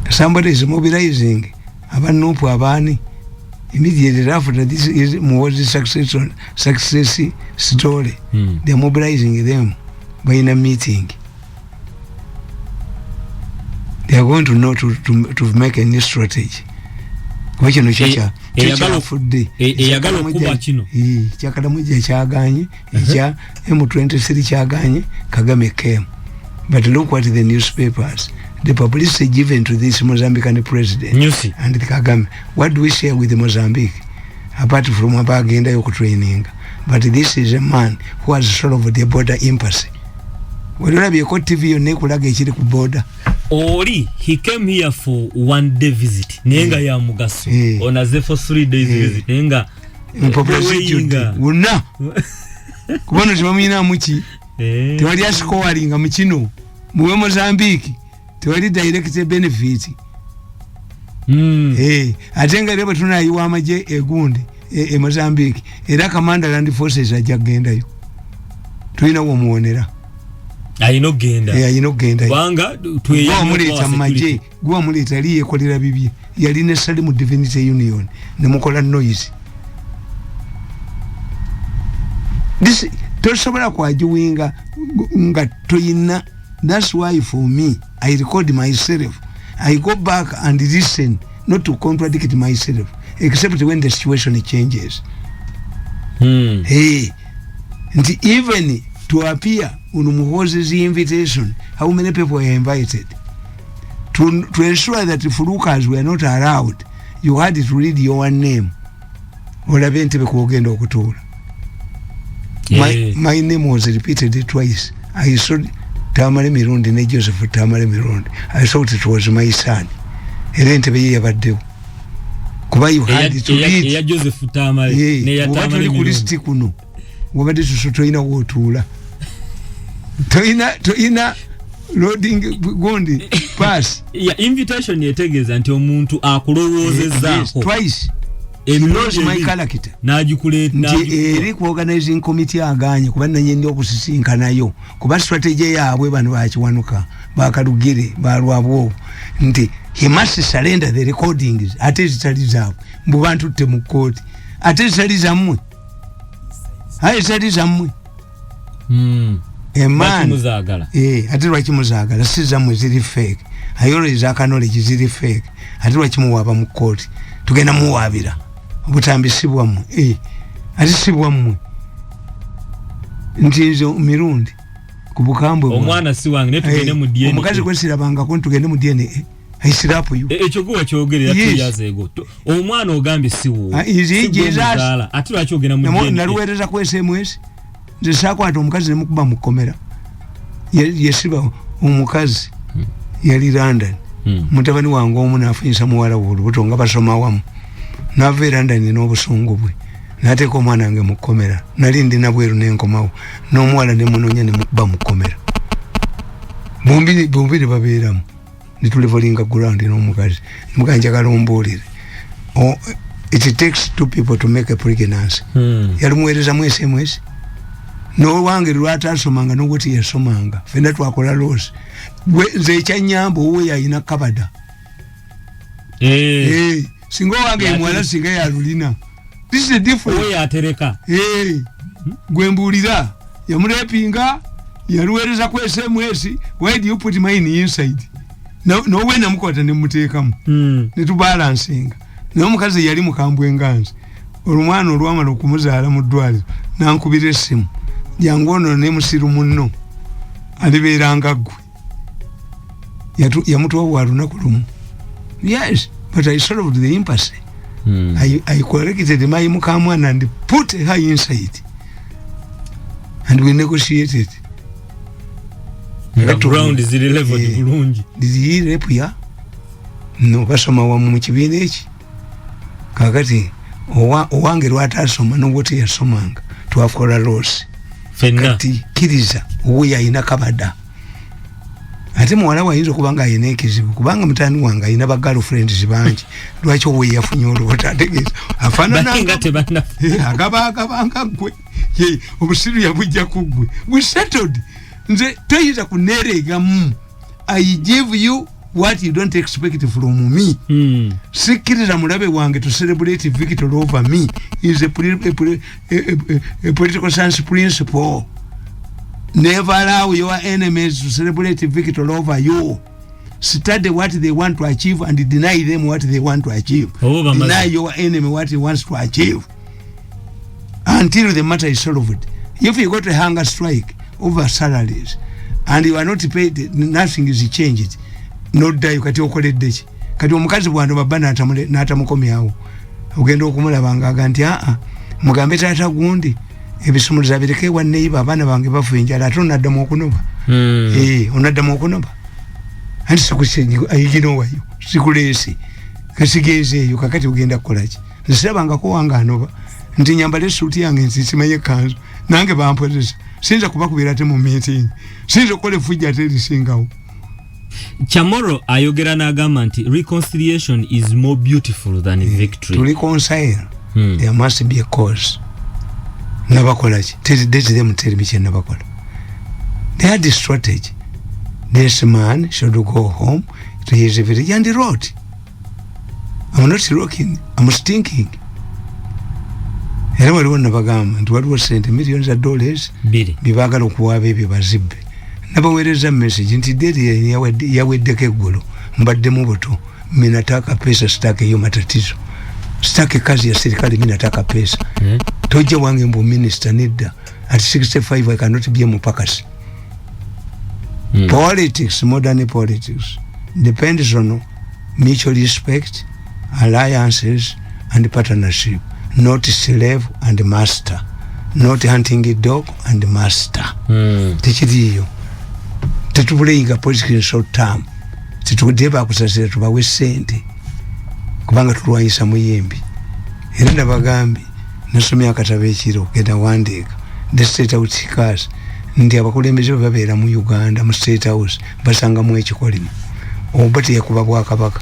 Somebody is mobilizing abanupu abani immediately after this is Muhoozi success story. They are mobilizing them by in a meeting. They are going to know to make a new strategy. Kwachi no chacha eyagala kuba kino kyakala mujja kyaganye ekya M23 kyaganye Kagame came. But look what the newspapers, the publicity given to this Mozambican president and the Kagame. What do we share with Mozambique apart from agenda yoku training? But this is a man who has solved the border impasse. Waliona byeko TV yo nekulaga ekiri ku border. Ori he came here for 1 day visit. Nenga ya mugaso. Onaze for 3 days visit. Nenga una kubona chimamina muchi tewali asikowalinga mukino muwe Mozambique tewali direct benefit atenga lebo tunayiwa amaje egundi Mozambique era Commander Land Forces ajagendayo tulina womuonera ayino genda banga tuyamuleta maje gwa muleta liye kolera bibye yali ne Salimu Divinity Union ne mukola noise this tosobola kwajuwinga nga toyina. That's why for me I record myself, I go back and listen, not to contradict myself except when the situation changes. Hey, and even to appear on Muhoozi's invitation, how many people are invited? To ensure that if Lucas were not allowed, you had to read your name. My name was repeated twice. I saw Tamale Mirundi and Joseph Tamale Mirundi. I thought it was my son. You had to read Joseph Tamale. What do you stick kuno? What is to train a wotula? Toina loading Gundi pass. Invitation yetegeza nti omuntu akulowoozezaako twice. He knows my character. Eri ku organizing committee aganye kuba nanye ndi okusisinkana nayo kuba strategy yaabwe bano bakiwanuka bakalugire balwabo nti he must surrender the recordings ate zitalizaabo mbu bantu te mu court ate zitalizamwe zitalizamwe man ate lwakimuzagala si zamwe ziri fake. I always acknowledge ziri fake ate lwakimuwaaba mu court tugenda muwaabira butambisibwamu alisibwamu ntinzo Mirundi kubukambwe omwana si wange ne tugende mu DNA omukazi kwesirabanga ko tugende mu DNA I slap you. Echokuwa chogere yatuyaze ego. Omwana ogambe siwo. Izi Jesus. Atula achogera mu gene. Naruwereza ku SMS. Ndisako ati omukazi ne mukuba mukomera. Yesiba omukazi. Yali London. Mutabani wange omuna afunyisa muwala wulu nga basoma wamu. Nave London n'obusungu bwe. Nateko omwana wange mukomera. Nali ndina bweru n'enkomawo. N'omuwala ne munonya ne mukuba mukomera. Bombiri babeeramu. Nitulevolinga ground n'omukazi. Muganja kalombolere. It takes two people to make a pregnancy. Yali muwereza mu SMS. No wange lwatasomanga n'ogoti yasomanga. Fena twakola losi. Nze ekyanyambo we yayina kabada. Singo wange mwala singa ya lulina. This is the difference. We atereka. Gwembulira. Yamulepinga. Yaluwereza ku SMS. Why do you put mine inside? No we namukwata ne muteekamu. Ne tubalansinga. N'omukazi yali mukambwe nganzi. Olumwana olwamala okumuzaala mu ddwaliro. Nankubira essimu. Yangono ne musiru munno. Alibeeranga ggwe. Yamutuwa walunaku lumu. Yes, but I solved the impasse. I corrected my mukamwana and put her inside. And we negotiated. The ground is the level of Burundi. Did he rape ya? No, basoma wa mu kibiina eki. Kakati owange lwatasoma n'obwoti yasomanga. Twakola losi. Fenna. Kati kiriza uwe ayina kabada. Ate muwala wayinza okubanga ayina ekizibu kubanga mutani wange ayina ba girlfriends bangi. Lwaki owe yafunye olwota ategeeza. Afaanana agaba gwe. Obusiru yabujja ku gwe. We settled. Nze toyiza kuneregamu. I give you what you don't expect from me. Sikiriza mulabe wange to celebrate victory over me is a political science principle. Never allow your enemies to celebrate victory over you. Study what they want to achieve and deny them what they want to achieve. Deny your enemy what he wants to achieve. Until the matter is solved. If you go to hunger strike over salaries and you are not paid, nothing is changed. No die kati okoledde ki. Kati omukazi bwando babana n'atamukomyawo. Ogenda okumulabanga aganti mugambe taata gundi ebisumuluza bireke wanne abana bange bafu enjala ate onaddamu okunoba. Onaddamu okunoba. Anti sikushenyi ayigino wayo. Sikuleese. Kasigezeeyo kakati ogenda kukola ki. Nsirabangako wange anoba. Nti nyambale suuti yange nsisimanye kanzu. Nange bampozesa. Sinza kubakubira ate mu meeting. Sinza okukola effujja ate erisingawo. Chamorro ayogera n'agamba nti reconciliation is more beautiful than victory. To reconcile, there must be a cause. Nabakola ki? Tell me nabakola. They had the strategy. This man should go home to his village and he wrote. I'm not rocking, I'm stinking. Era waliwo nabagamba nti waliwo sente millions of dollars bibagala okuwaaba ebyo bazibbe. Nabaweereza message nti dedi yaweddeko eggulu mbadde mu buto minataka pesa sitake hiyo matatizo sitake kazi ya serikali minataka pesa toje wange mbu minister nedda at 65 I cannot be a mupakasi. Politics, modern politics depends on mutual respect, alliances and partnership, not slave and master, not hunting a dog and master. Tekiriyo tetubuleyinga politics in short term. Tetudeba kusasira tubawe sente kubanga tulwanyisa muyembi. Era nabagambi nasomya akatabo ekiro genda wandiika the state house cars ndi abakulembeze babeera mu Uganda mu state house basanga mu ekikolimo obati yakuba Bwakabaka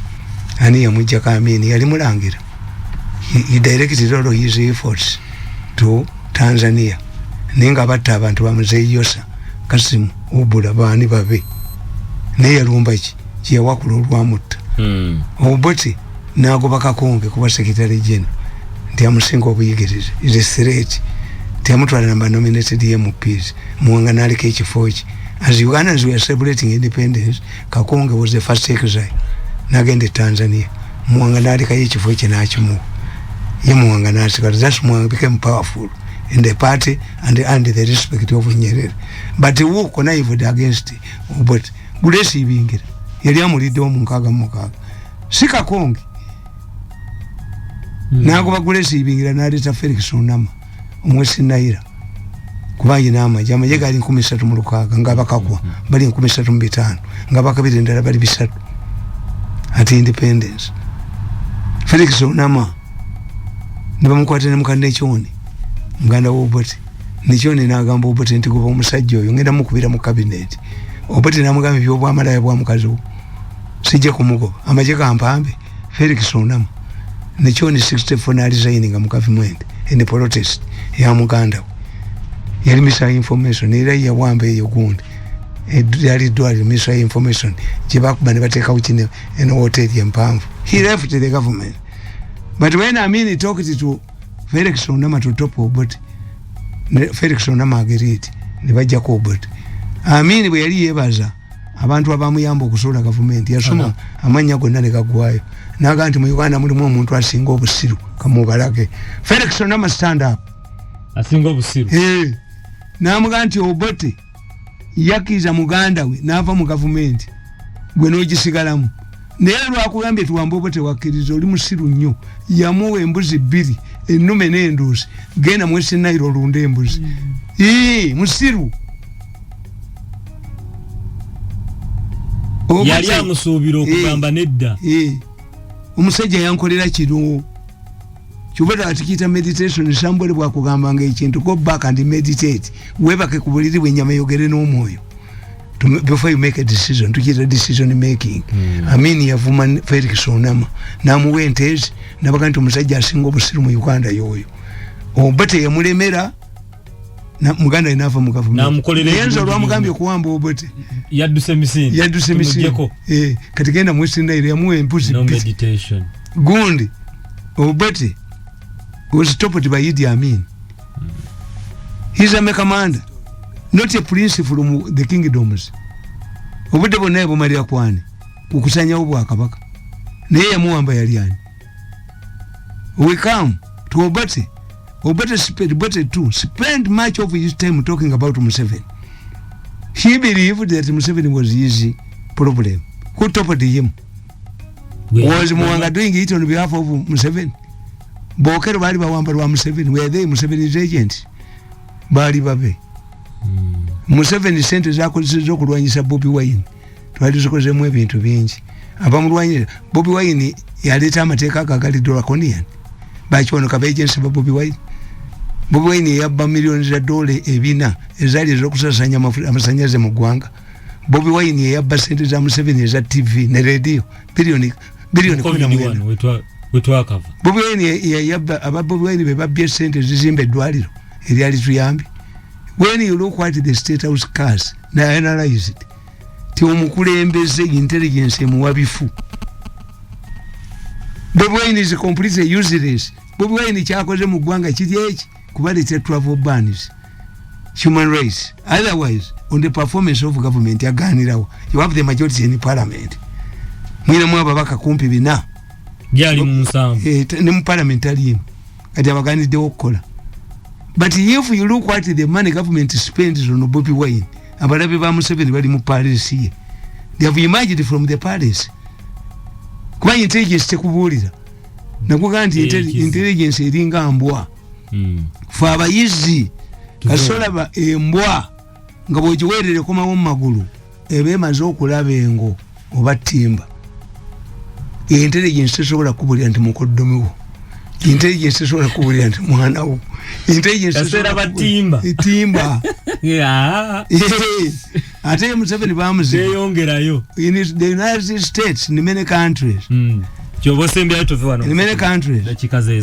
ani yamujja kamini yali mulangira. He directed all his efforts to Tanzania ninga batta abantu bamuzeeyosa Kasimu obula baani babe naye lumba ki yawakula olwamutta oboti nagoba Kakonge kuba secretary general ndi amusinga obuyigirize is a threat temutwala namba nominated MPs muwangana ke ekifo ki. As Ugandans were celebrating independence, Kakonge was the first exile nagende Tanzania muwangana ka ekifo ki nakimu ye muwangana because that's Mwanga became powerful in the party and the respect of Nyerere. But who connived against but Gulesi bingira yali amuliddewo mu 6 sikakonge nagoba gulesiibingira n'aleeta Felix Onama omwesi Naira kuba yina amagye gali 36 nga bakagwa bali 35 nga bakabiri endala bali 3 ati independence. Felix Onama nibamukwata ne mukande Kyoni muganda w'Obote Kyoni n'agamba Obote nti goba omusajja oyo ngenda mukubira mu cabinet. Obote n'amugamba ebyobwamalaya bwa mukazi we sijja kumugoba amagye gampambe Felix Onama ne Kyoni 64 na resigning mu government in protest ya muganda we yali misa information era yawamba eyo gundi yali dwali misa information jibakuba ne bateeka ukine in hotel yempanvu. He left the government. But when Amini talked to Felix Onama to top Obote, Felix Onama agreed ne bajja ko Obote. Amini bwe yali yebaza abantu abamuyamba okusola government yasoma amanya gonna ne gagwayo naga nti mu Uganda mulimu omuntu asinga obusiru kamubalake. Felix Onama stand up asinga obusiru namuga nti Obote yakiza muganda we nava mu government gwe n'ogisigalamu naye lwakugambye tuwamba Obote wakkiriza oli musiru nnyo yamuwa embuzi 2 ennume n'enduusi genda mwesi Nairo olunda embuzi musiru yali amusuubira okugamba nedda omusajja yankolera kino kyubata atikita meditation somebody bwakugambanga ekintu go back and meditate webake ku buliri bw'ennyama yogere n'omwoyo before you make a decision tukita decision making. Amini yavuma Felix Onama namuwa entezi nabaga nti omusajja asinga obusiru mu Uganda yoyo Obote yamulemera na muganda inava mu government yenza lwamugambye okuwamba Obote yadduse misini kati genda mwesinda ile yamuwa embuzi no meditation gundi Obote was stopped by Idi Amin. He's a commander, not a prince from the kingdoms. Obote bonna bomalira kwani kukusanya obwakabaka naye yamuwamba yali ani. We come to Obote. Obote spent much of his time talking about Museveni. He believed that Museveni was his problem. Who topped him? Was Mwanga doing it on behalf of Museveni? Bokero bali bawamba lwa Museveni. Were they Museveni's agents? Bali babe. Museveni sente zakozesa okulwanyisa Bobi Wine. Twali zikozemu ebintu bingi. Abamulwanyisa Bobi Wine yaleeta amateeka agali draconian. Bakiwono ka agency ba Bobi Wine. Bobi Wine yabba millions za dollars 4 ezali ezokusasanya amasanyaze mu ggwanga. Bobi Wine yabba sente za Museveni za TV ne radio bilioni 11 wetwakava. Bobi Wine yabba aba Bobi Wine be babbye sente zizimbe eddwaliro eryali tuyambi. When you look at the State House cars na analyze it ti omukulembeze intelligence muwabifu. Bobi Wine is completely useless. Bobi Wine kyakoze mu ggwanga kiri eki kubaleta travel bans, human rights. Otherwise, on the performance of government yaganirawo, you have the majority in parliament. Mwina mwababaka kumpi bina gyali mu musanvu ne mu parliament alimu kati abaganiddewo okukola. But if you look at the money government spends on Bobi Wine, abalabe ba Museveni bali mu palace here. They have emerged from the palace. Kuba intelligence tekubuulira. Nakuga nti intelligence eringa mbwa. Fa abayizi kasola embwa nga bwogiweerere komawo mu magulu eba emaze okulaba engo oba ttimba. Intelligence tesobola kubuulira nti mukoddomiwo. Intelligence tesobola kubuulira nti mwanawo. Intelligence tesobola batimba timba ate Museveni bamuzi yongerayo in the United States in many countries. In many countries.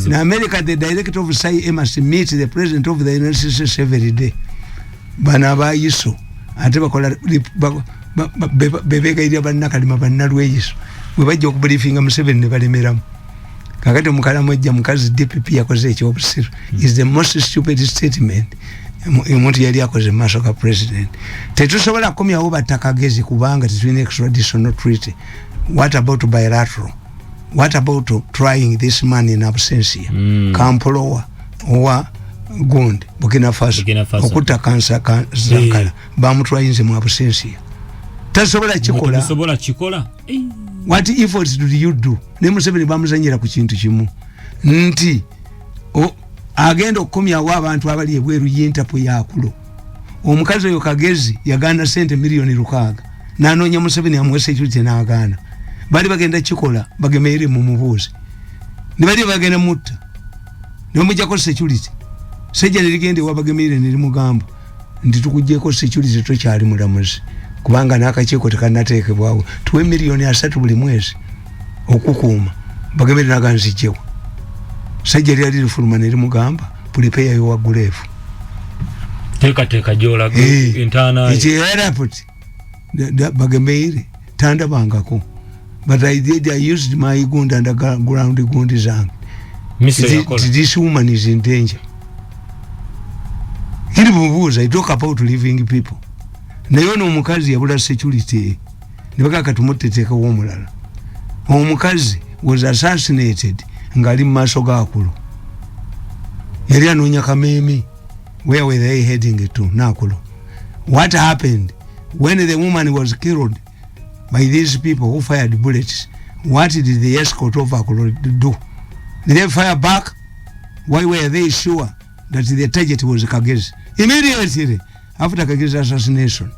In America, the director of CIA must meet the president of the United States every day. Banaba yiso. Ate bakola bebega iria bannakalima bannalwe yiso. Bwebajja okubriefinga Museveni ne balemeramu. Kakati omukalamu ejja mukazi DPP yakoze ekyobusiru. Is the most stupid statement. Omuntu yali akoze maaso ga president. Tetusobola kukomyawo battakagezi kubanga tetulina extraditional treaty. What about bilateral? What about trying this man in absentia? Kampolowa owa Gundi Burkina Faso okuta kansa Zankala bamutwayinze mu absentia. tasobola chikola what efforts did you do ne Museveni bamuzanyira ku kintu kimu nti agenda okukomyawo abantu abali ebweru y'entapo yakulo omukazi oyo Kagezi yagaana sente miliyoni 600 nanoonya Museveni amuwe security n'agaana bali bagenda kikola bagemeere mu mubuuzi ne bali bagenda mutta ne mujjako security sejja nerigende wabagemeere nerimugamba nti tukujjeko security tokyali mulamuzi kubanga n'akakiiko tekanateekebwawo tuwe miliyoni 3 buli mwezi okukuuma bagemeere naganzijjewo sejja lyali lifuluma nerimugamba prepare your gulefu teka jola intana airport bagemeere tanda bangako but I used my gun underground gundi zange this woman is in danger hili mubuuza I talk about living people naye ono omukazi yabula security nibaka tumuteteka w'omulala omukazi was assassinated ngali mu maaso gakulo yali anoonya Kameme. Where were they heading to Nakulo? What happened when the woman was killed by these people who fired bullets? What did the escort of Nakulo do? Did they fire back? Why were they sure that the target was Kagezi? Immediately after Kagezi's assassination,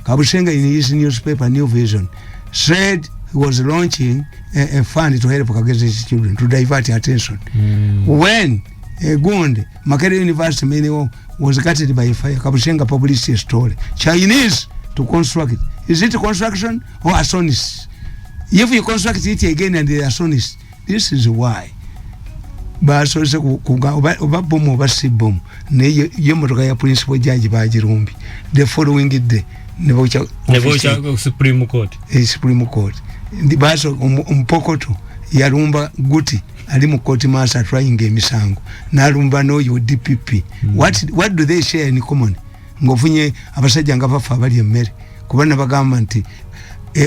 Kabushenga in his newspaper New Vision said he was launching a fund to help Kagezi's children, to divert attention. When Gund, Makerere University many was gutted by fire, Kabushenga published a story. Chinese to construct it. Is it construction or arsonists? If you construct it again and they are arsonists, this is why. Basose obabomu obasibbomu ne yemotoka ya principal judge Bajirumbi the following day nebocha Supreme Court. Supreme Court. Ndi baso umpokoto yarumba guti ali mu court masa trying emisango nalumba no yo DPP. What do they share in common? Ngofunye abasajja nga bafa bali emmere kubana bagamba nti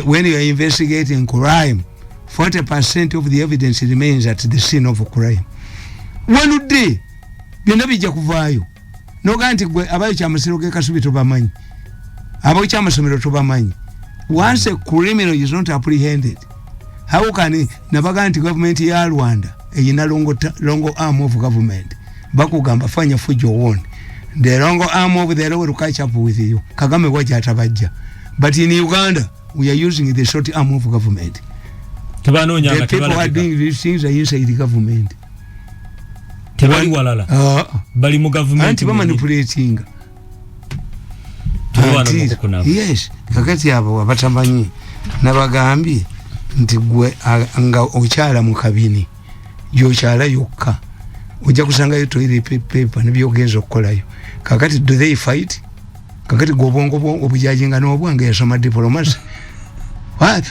when you are investigating crime 40% of the evidence remains at the scene of a crime. One day byonna bijja kuvaayo noga nti gwe abayo kyamasiro ge Kasubi tobamanyi abayo kyamasomero tobamanyi. Once a criminal is not apprehended, how can nabaga nti government ya Rwanda eyina longo arm of government bakugamba fanya fujo won the longo arm of the law will catch up with you. Kagame waja atabajja, but in Uganda we are using the short arm of government. The people who are doing these things are inside the government. Tebali walala bali mu government anti manipulating yes kakati abo abatamanyi nabagambi nti gwe nga okyala mu kabini yokyala yokka ojja kusanga yo toilet paper nebyogenza okukolayo. Kakati do they fight? Kakati gobongo obujajinga n'obwange yasoma diplomacy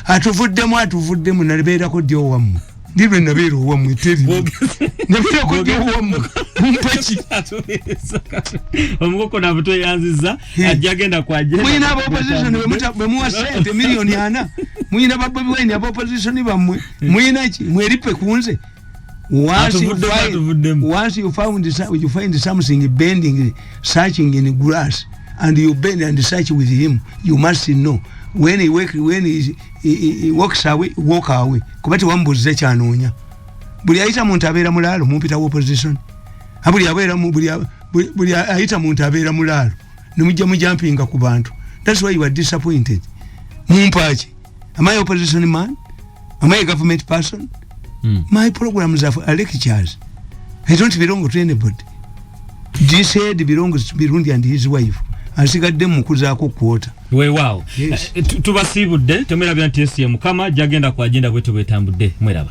atuvuddemu nalibeerako ddyo wammwe ndibe nabeera wammwe teri nabeerako ddyo wammwe mpaki omukoko nabuto yanziza ajja agenda kwa agenda mwina aba opposition bemuwa sente miliyoni 4 mwina babobi wene aba opposition bammwe mwina ki mweripe kunze. Once you find something bending, searching in grass, and you bend and search with him, you must know when he walks away, walk away. Kubati wambuze kyanoonya. Buli ayita muntu abeera mulaalo mumpita opposition. Buli ayita muntu abeera mulaalo nemujja mujampinga ku bantu. That's why you are disappointed. Mumpaki. Am I opposition man? Am I a government person? My programs are lectures. I don't belong to anybody. This head belongs to Mirundi and his wife. Asigadde mukuzaako kwota. Wow. Yes. Tubasibudde tomera byanti SCM kama jagenda kwa agenda kwetu bwetambudde mweraba.